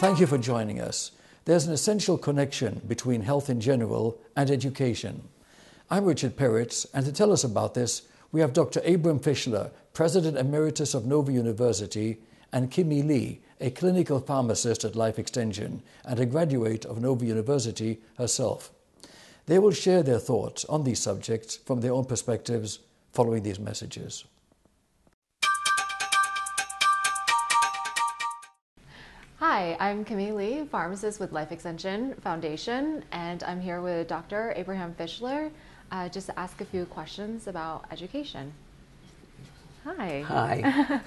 Thank you for joining us. There's an essential connection between health in general and education. I'm Richard Peritz, and to tell us about this, we have Dr. Fischler, President Emeritus of Nova University, and Kimmi Lee, a clinical pharmacist at Life Extension and a graduate of Nova University herself. They will share their thoughts on these subjects from their own perspectives following these messages. Hi, I'm Kimmi Lee, pharmacist with Life Extension Foundation, and I'm here with Dr. Fischler just to ask a few questions about education. Hi. Hi.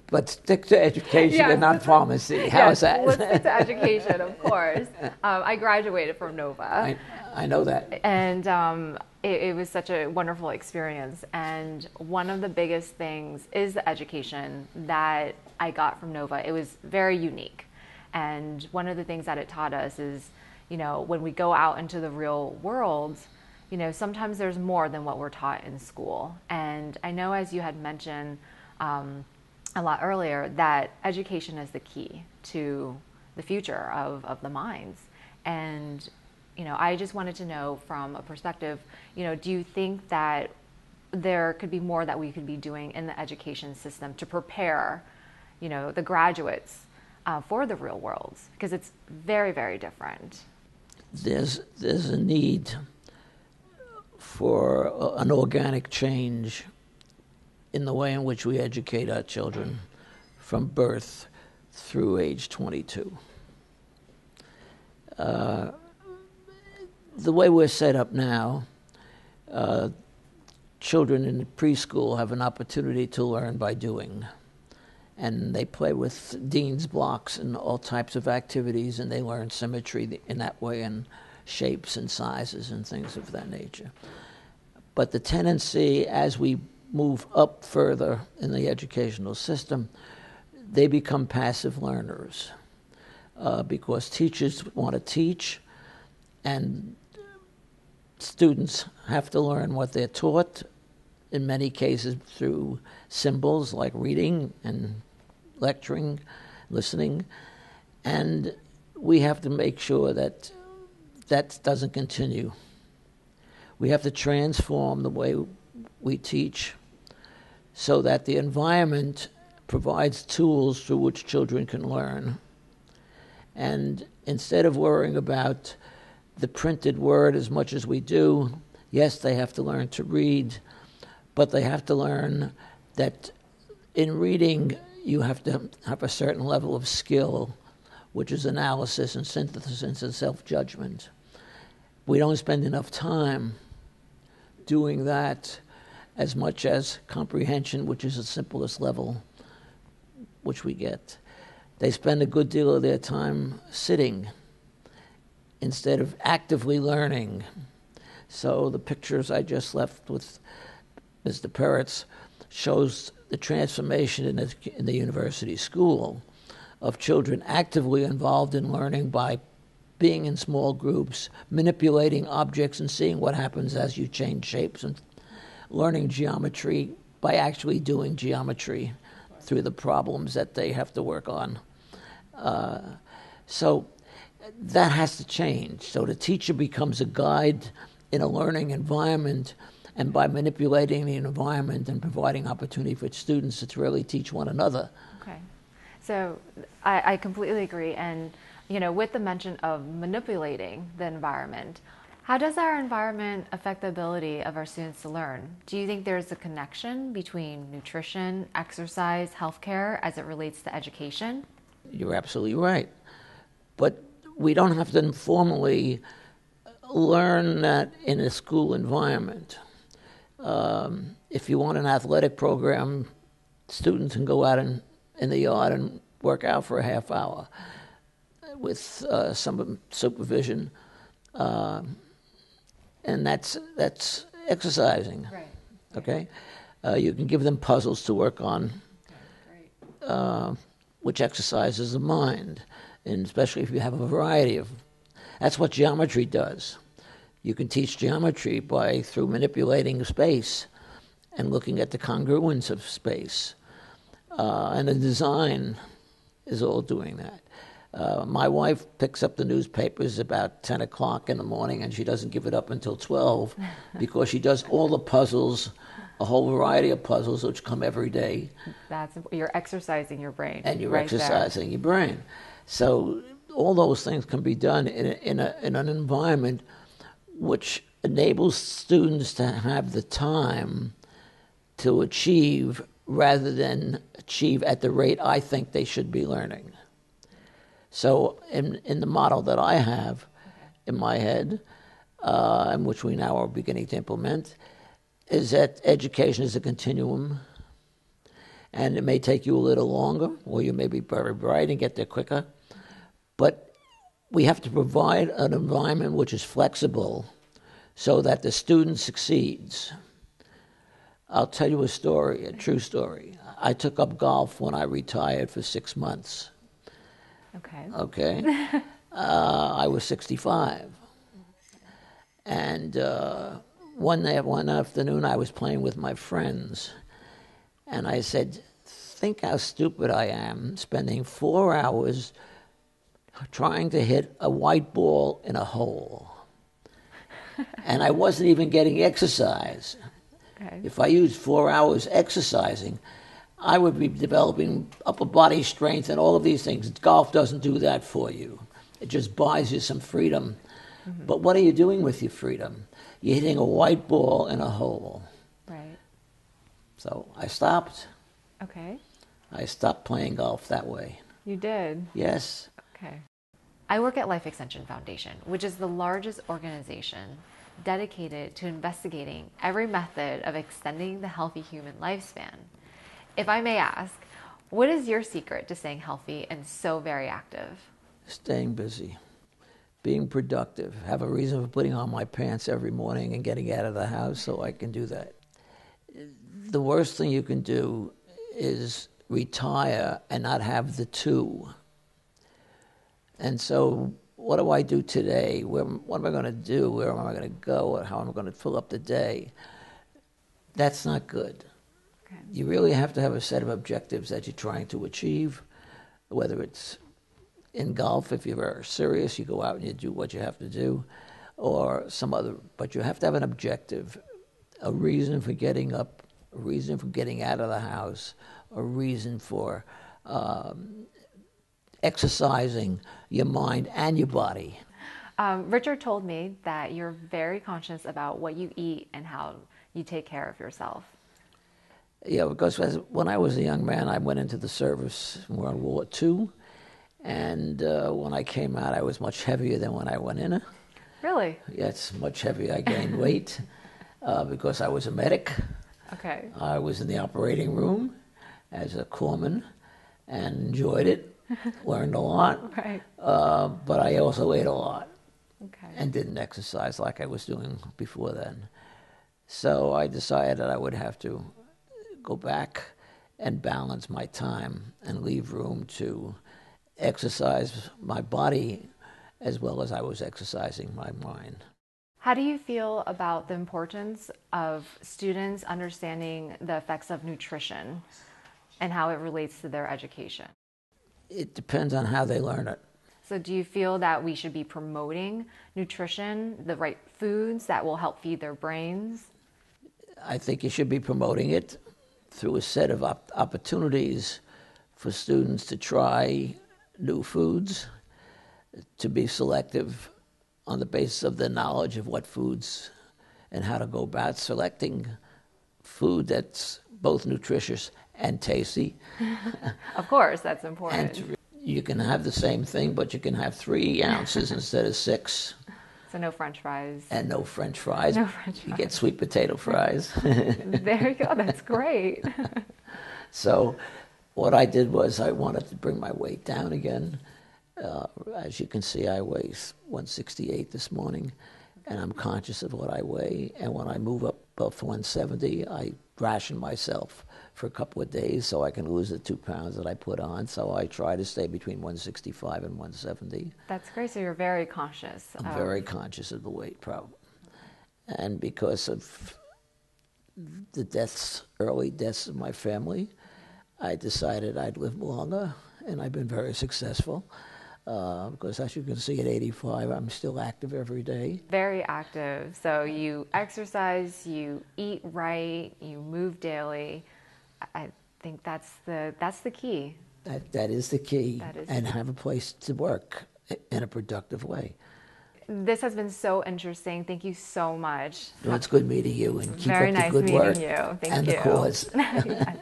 But stick to education and not pharmacy. How's that? Let's stick to education, of course. I graduated from Nova. I know that. And it was such a wonderful experience. And one of the biggest things is the education that I got from Nova. It was very unique. And one of the things that it taught us is, you know, when we go out into the real world, you know, sometimes there's more than what we're taught in school. And I know, as you had mentioned a lot earlier, that education is the key to the future of the minds. And, you know, I just wanted to know from a perspective, you know, do you think that there could be more that we could be doing in the education system to prepare, you know, the graduates for the real world? Because it's very, very different. There's a need for an organic change in the way in which we educate our children from birth through age 22. The way we're set up now, children in preschool have an opportunity to learn by doing. And they play with Dean's blocks and all types of activities, and they learn symmetry in that way and shapes and sizes and things of that nature. But the tendency, as we move up further in the educational system, they become passive learners because teachers want to teach, and students have to learn what they're taught, in many cases through symbols like reading and lecturing, listening, and we have to make sure that that doesn't continue. We have to transform the way we teach so that the environment provides tools through which children can learn. And instead of worrying about the printed word as much as we do, yes, they have to learn to read, but they have to learn that in reading you have to have a certain level of skill, which is analysis and synthesis and self-judgment. We don't spend enough time doing that as much as comprehension, which is the simplest level which we get. They spend a good deal of their time sitting instead of actively learning. So the pictures I just left with Mr. Peritz shows the transformation in the university school of children actively involved in learning by being in small groups, manipulating objects and seeing what happens as you change shapes, and learning geometry by actually doing geometry through the problems that they have to work on. So that has to change. So the teacher becomes a guide in a learning environment, and by manipulating the environment and providing opportunity for students to really teach one another. Okay. So I completely agree. And, you know, with the mention of manipulating the environment, how does our environment affect the ability of our students to learn? Do you think there's a connection between nutrition, exercise, healthcare as it relates to education? You're absolutely right. But we don't have to formally learn that in a school environment. If you want an athletic program, students can go out in the yard and work out for a half hour with some supervision. And that's exercising. Right. Okay? You can give them puzzles to work on, which exercises the mind, and especially if you have a variety of. That's what geometry does. You can teach geometry through manipulating space and looking at the congruence of space. And the design is all doing that. My wife picks up the newspapers about 10 o'clock in the morning, and she doesn't give it up until 12 because she does all the puzzles, a whole variety of puzzles which come every day. You're exercising your brain. And you're right exercising your brain. So all those things can be done in an environment which enables students to have the time to achieve rather than achieve at the rate I think they should be learning. So in the model that I have in my head, and which we now are beginning to implement, is that education is a continuum, and it may take you a little longer, or you may be very bright and get there quicker, but we have to provide an environment which is flexible so that the student succeeds. I'll tell you a story, a true story. I took up golf when I retired for 6 months. Okay. I was 65. And one afternoon I was playing with my friends, and I said, think how stupid I am spending 4 hours trying to hit a white ball in a hole. And I wasn't even getting exercise. Okay. If I used 4 hours exercising, I would be developing upper body strength and all of these things. Golf doesn't do that for you. It just buys you some freedom. Mm-hmm. But what are you doing with your freedom? You're hitting a white ball in a hole. Right. So I stopped. Okay. I stopped playing golf that way. You did? Yes. Okay. I work at Life Extension Foundation, which is the largest organization dedicated to investigating every method of extending the healthy human lifespan. If I may ask, what is your secret to staying healthy and so very active? Staying busy, being productive, have a reason for putting on my pants every morning and getting out of the house so I can do that. The worst thing you can do is retire and not have the two. And so what do I do today? What am I going to do? Where am I going to go? How am I going to fill up the day? That's not good. Okay. You really have to have a set of objectives that you're trying to achieve, whether it's in golf, if you're very serious, you go out and you do what you have to do, or some other, but you have to have an objective, a reason for getting up, a reason for getting out of the house, a reason for exercising your mind and your body. Richard told me that you're very conscious about what you eat and how you take care of yourself. Yeah, because when I was a young man, I went into the service in World War II, and when I came out, I was much heavier than when I went in. Really? Yes, much heavier. I gained weight because I was a medic. Okay. I was in the operating room as a corpsman and enjoyed it. Learned a lot, Right. But I also ate a lot. Okay. And didn't exercise like I was doing before then. So I decided that I would have to go back and balance my time and leave room to exercise my body as well as I was exercising my mind. How do you feel about the importance of students understanding the effects of nutrition and how it relates to their education? It depends on how they learn it. So do you feel that we should be promoting nutrition, the right foods that will help feed their brains? I think you should be promoting it through a set of opportunities for students to try new foods, to be selective on the basis of the knowledge of what foods and how to go about selecting food that's both nutritious and tasty. Of course, that's important. And you can have the same thing, but you can have 3 ounces instead of 6. So no French fries. And no French fries. No French fries. You get sweet potato fries. There you go. That's great. So what I did was I wanted to bring my weight down again. As you can see, I weigh 168 this morning, and I'm conscious of what I weigh. And when I move up above 170, I ration myself for a couple of days so I can lose the 2 pounds that I put on. So I try to stay between 165 and 170. That's great. So you're very conscious. I'm very conscious of the weight problem. And because of the early deaths of my family, I decided I'd live longer, and I've been very successful. because as you can see at 85, I'm still active every day. Very active. So you exercise, you eat right, you move daily. I think that's the key. That is the key. That is and the key. have a place to work in a productive way. This has been so interesting. Thank you so much. Well, it's good meeting you, and keep Very up the nice good meeting work you. Thank and you. the cause. Yes.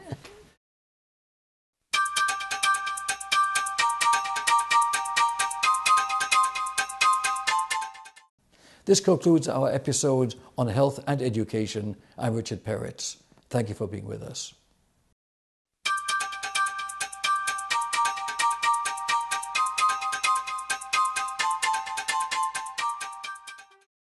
This concludes our episode on health and education. I'm Richard Peritz. Thank you for being with us.